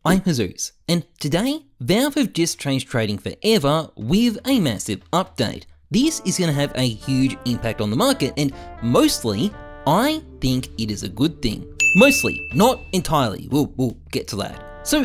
I'm Heyzeus, and today, Valve have just changed trading forever with a massive update. This is going to have a huge impact on the market, and mostly, I think it is a good thing. Mostly, not entirely, we'll get to that. So,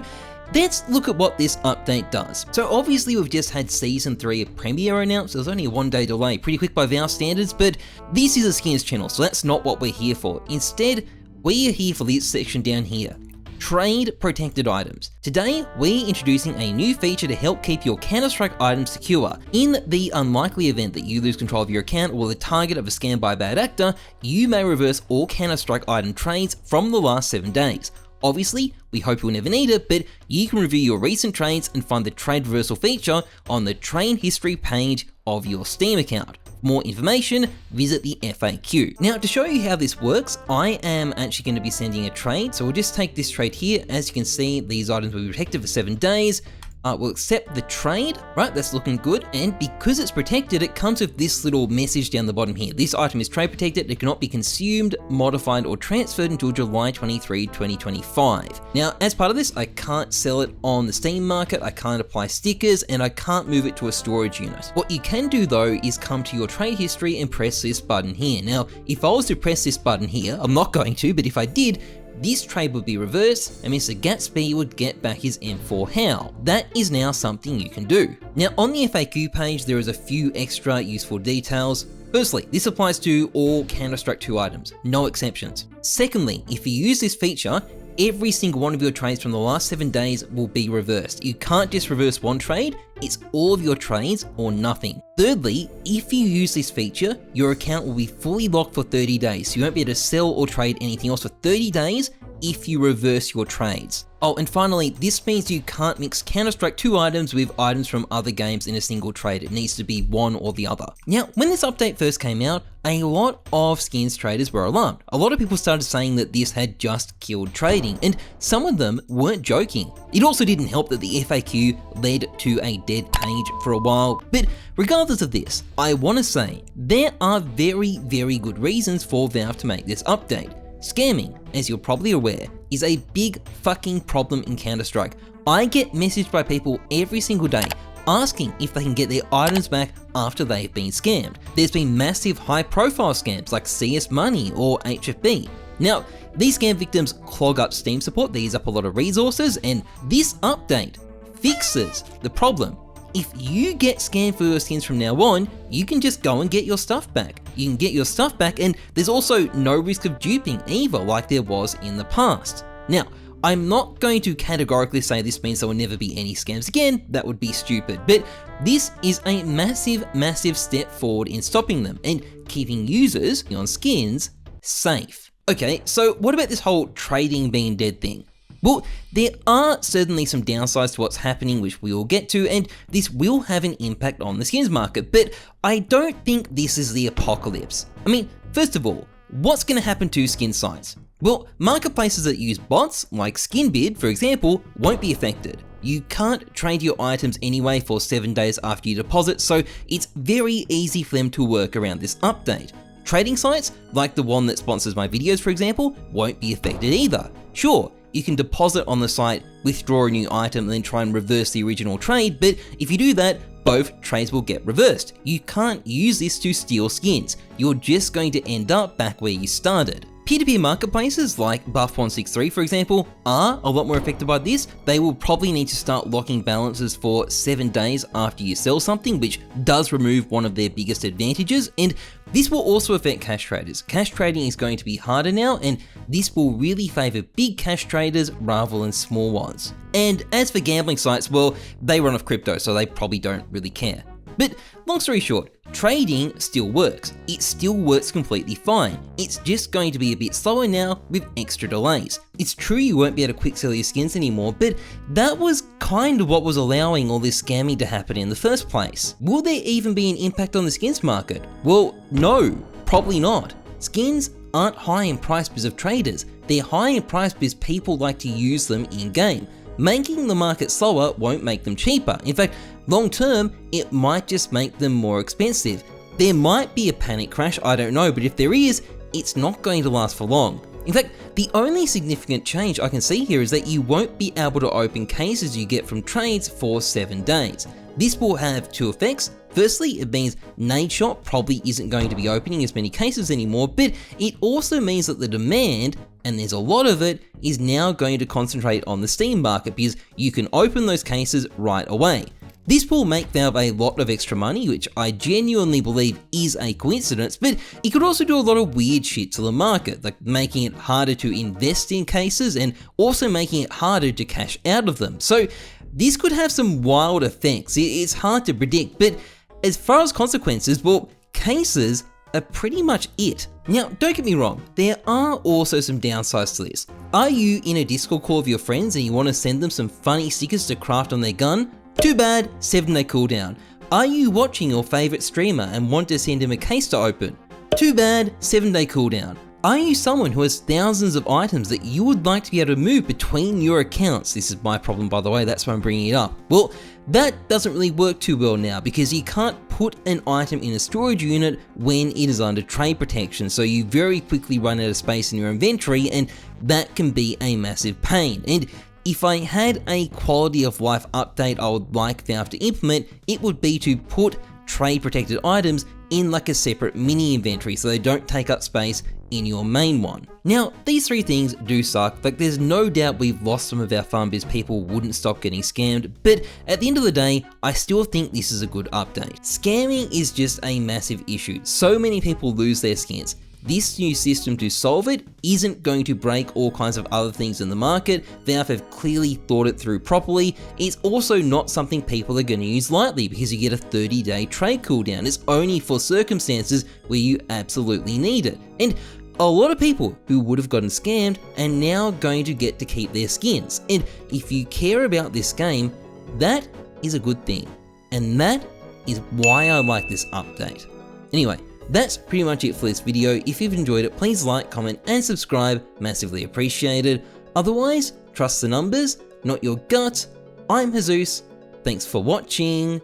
let's look at what this update does. So obviously we've just had Season 3 of Premiere announced. There was only a 1-day delay, pretty quick by Valve standards, but this is a skins channel, so that's not what we're here for. Instead, we are here for this section down here. Trade protected items. Today, we're introducing a new feature to help keep your Counter-Strike items secure. In the unlikely event that you lose control of your account or the target of a scam by a bad actor, you may reverse all Counter-Strike item trades from the last 7 days. Obviously, we hope you'll never need it, but you can review your recent trades and find the trade reversal feature on the trade history page of your Steam account. For more information, visit the FAQ. Now, to show you how this works, I am actually going to be sending a trade. So we'll just take this trade here. As you can see, these items will be protected for 7 days. We'll accept the trade, right? That's looking good. And because it's protected, it comes with this little message down the bottom here. This item is trade protected. It cannot be consumed, modified, or transferred until July 23, 2025. Now, as part of this, I can't sell it on the Steam market. I can't apply stickers, and I can't move it to a storage unit. What you can do though is come to your trade history and press this button here. Now, if I was to press this button here, I'm not going to, but if I did, this trade would be reversed and Mr. Gatsby would get back his M4 How. That is now something you can do. Now on the FAQ page there is a few extra useful details. Firstly, this applies to all Counter-Strike 2 items, no exceptions. Secondly, if you use this feature, every single one of your trades from the last 7 days will be reversed. You can't just reverse one trade, it's all of your trades or nothing. Thirdly, if you use this feature, your account will be fully locked for 30 days, so you won't be able to sell or trade anything else for 30 days if you reverse your trades. Oh, and finally, this means you can't mix Counter-Strike 2 items with items from other games in a single trade. It needs to be one or the other. Now, when this update first came out, a lot of skins traders were alarmed. A lot of people started saying that this had just killed trading, and some of them weren't joking. It also didn't help that the FAQ led to a dead page for a while, but regardless of this, I want to say there are very, very good reasons for Valve to make this update. Scamming, as you're probably aware, is a big fucking problem in Counter-Strike. I get messaged by people every single day asking if they can get their items back after they've been scammed. There's been massive high-profile scams like CS Money or HFB. Now, these scam victims clog up Steam support, they use up a lot of resources, and this update fixes the problem. If you get scammed for your skins from now on, you can just go and get your stuff back. You can get your stuff back, and there's also no risk of duping either, like there was in the past. Now, I'm not going to categorically say this means there will never be any scams again, that would be stupid, but this is a massive, massive step forward in stopping them and keeping users on skins safe. Okay, so what about this whole trading being dead thing? Well, there are certainly some downsides to what's happening, which we will get to, and this will have an impact on the skins market, but I don't think this is the apocalypse. I mean, first of all, what's going to happen to skin sites? Well, marketplaces that use bots, like SkinBid, for example, won't be affected. You can't trade your items anyway for 7 days after you deposit, so it's very easy for them to work around this update. Trading sites, like the one that sponsors my videos, for example, won't be affected either. Sure, you can deposit on the site, withdraw a new item, and then try and reverse the original trade, but if you do that, both trades will get reversed. You can't use this to steal skins. You're just going to end up back where you started. Peer-to-peer marketplaces like Buff163, for example, are a lot more affected by this. They will probably need to start locking balances for 7 days after you sell something, which does remove one of their biggest advantages, and this will also affect cash traders. Cash trading is going to be harder now, and this will really favor big cash traders rather than small ones. And as for gambling sites, well, they run off crypto, so they probably don't really care. But long story short, trading still works. It still works completely fine. It's just going to be a bit slower now with extra delays. It's true you won't be able to quick sell your skins anymore, but that was kind of what was allowing all this scamming to happen in the first place. Will there even be an impact on the skins market? Well, no, probably not. Skins aren't high in price because of traders. They're high in price because people like to use them in-game. Making the market slower won't make them cheaper. In fact, long term, it might just make them more expensive. There might be a panic crash, I don't know, but if there is, it's not going to last for long. In fact, the only significant change I can see here is that you won't be able to open cases you get from trades for 7 days. This will have 2 effects. Firstly, it means Nadeshot probably isn't going to be opening as many cases anymore, but it also means that the demand, and there's a lot of it, is now going to concentrate on the Steam market because you can open those cases right away. This will make Valve a lot of extra money, which I genuinely believe is a coincidence, but it could also do a lot of weird shit to the market, like making it harder to invest in cases and also making it harder to cash out of them. So this could have some wild effects. It's hard to predict, but as far as consequences, well, cases are pretty much it. Now, don't get me wrong, there are also some downsides to this. Are you in a Discord call with your friends and you want to send them some funny stickers to craft on their gun? Too bad, 7-day cooldown. Are you watching your favorite streamer and want to send him a case to open? Too bad, 7-day cooldown. Are you someone who has thousands of items that you would like to be able to move between your accounts? This is my problem, by the way, that's why I'm bringing it up. Well, that doesn't really work too well now because you can't put an item in a storage unit when it is under trade protection, so you very quickly run out of space in your inventory, and that can be a massive pain. And if I had a quality of life update I would like Valve to implement, it would be to put trade protected items in like a separate mini inventory so they don't take up space in your main one. Now, these 3 things do suck. Like, there's no doubt we've lost some of our fun because people wouldn't stop getting scammed, but at the end of the day, I still think this is a good update. Scamming is just a massive issue. So many people lose their skins. This new system to solve it isn't going to break all kinds of other things in the market. Valve have clearly thought it through properly. It's also not something people are going to use lightly because you get a 30-day trade cooldown. It's only for circumstances where you absolutely need it. And a lot of people who would have gotten scammed are now going to get to keep their skins. And if you care about this game, that is a good thing. And that is why I like this update. Anyway, that's pretty much it for this video. If you've enjoyed it, please like, comment, and subscribe. Massively appreciated. Otherwise, trust the numbers, not your gut. I'm Heyzeus. Thanks for watching.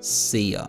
See ya.